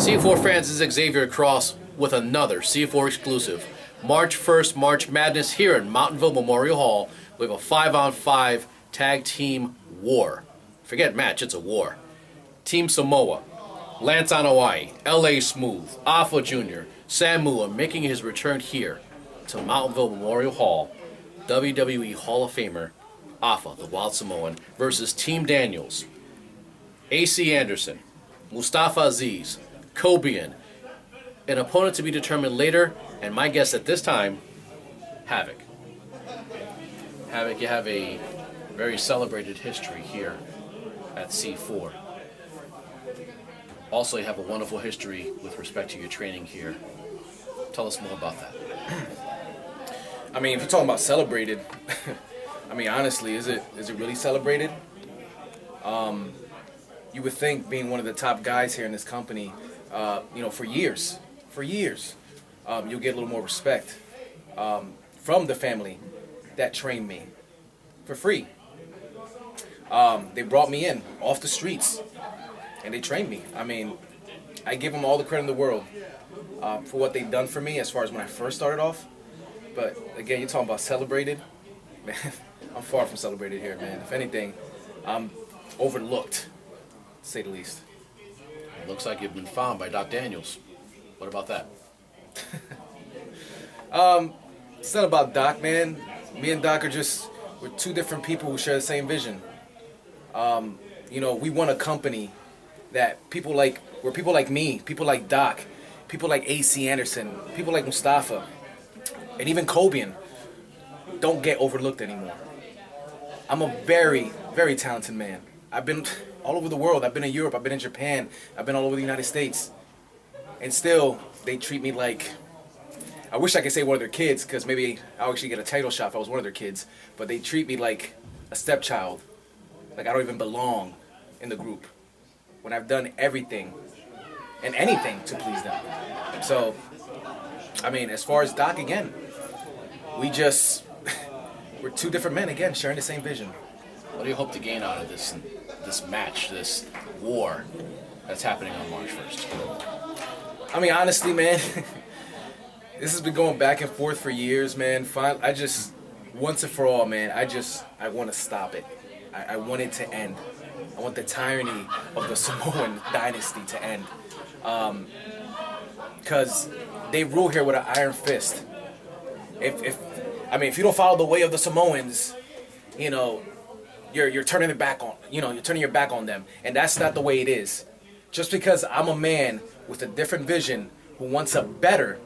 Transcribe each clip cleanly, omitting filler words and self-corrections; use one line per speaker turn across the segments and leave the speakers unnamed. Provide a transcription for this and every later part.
C4 fans, this is Xavier Cross with another C4 exclusive. March 1st, March Madness here in Mountainville Memorial Hall. We have a 5-on-5 tag team war. Forget match, it's a war. Team Samoa, Lance Anoa'i, LA Smooth, Alpha Jr., Samu making his return here to Mountainville Memorial Hall. WWE Hall of Famer, Alpha, the Wild Samoan, versus Team Daniels, AC Anderson, Mustafa Aziz, Kobian, an opponent to be determined later, and my guess at this time, Havoc. Havoc, you have a very celebrated history here at C4. Also, you have a wonderful history with respect to your training here. Tell us more about that.
I mean, if you're talking about celebrated, I mean, honestly, is it really celebrated? You would think, being one of the top guys here in this company, for years, you'll get a little more respect from the family that trained me for free. They brought me in off the streets, and they trained me. I mean, I give them all the credit in the world for what they've done for me as far as when I first started off. But again, you're talking about celebrated. Man, I'm far from celebrated here, man. If anything, I'm overlooked, to say the least.
It looks like you've been found by Doc Daniels. What about that?
It's not about Doc, man. Me and Doc we're two different people who share the same vision. We want a company that people like me, people like Doc, people like AC Anderson, people like Mustafa, and even Kobian don't get overlooked anymore. I'm a very, very talented man. I've been all over the world. I've been in Europe, I've been in Japan, I've been all over the United States. And still, they treat me like, I wish I could say one of their kids, because maybe I'll actually get a title shot if I was one of their kids, but they treat me like a stepchild. Like I don't even belong in the group, when I've done everything and anything to please them. So, I mean, as far as Doc, again, we're two different men, again, sharing the same vision.
What do you hope to gain out of this match, this war that's happening on March 1st?
I mean, honestly, man, this has been going back and forth for years, man. Once and for all, man, I want to stop it. I want it to end. I want the tyranny of the Samoan dynasty to end. Because they rule here with an iron fist. If you don't follow the way of the Samoans, you're turning your back on them, and that's not the way it is. Just because I'm a man with a different vision who wants a better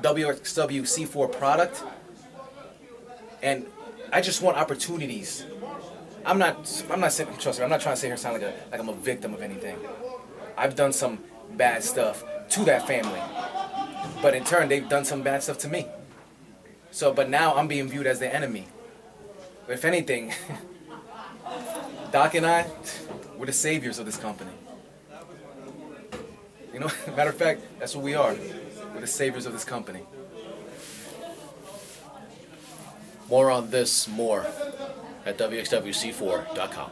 WXWC4 product, and I just want opportunities. I'm not trying to sit here and sound like I'm a victim of anything. I've done some bad stuff to that family, but in turn they've done some bad stuff to me. But now I'm being viewed as the enemy. But if anything, Doc and I, we're the saviors of this company. Matter of fact, that's what we are. We're the saviors of this company.
More on this, at WXWC4.com.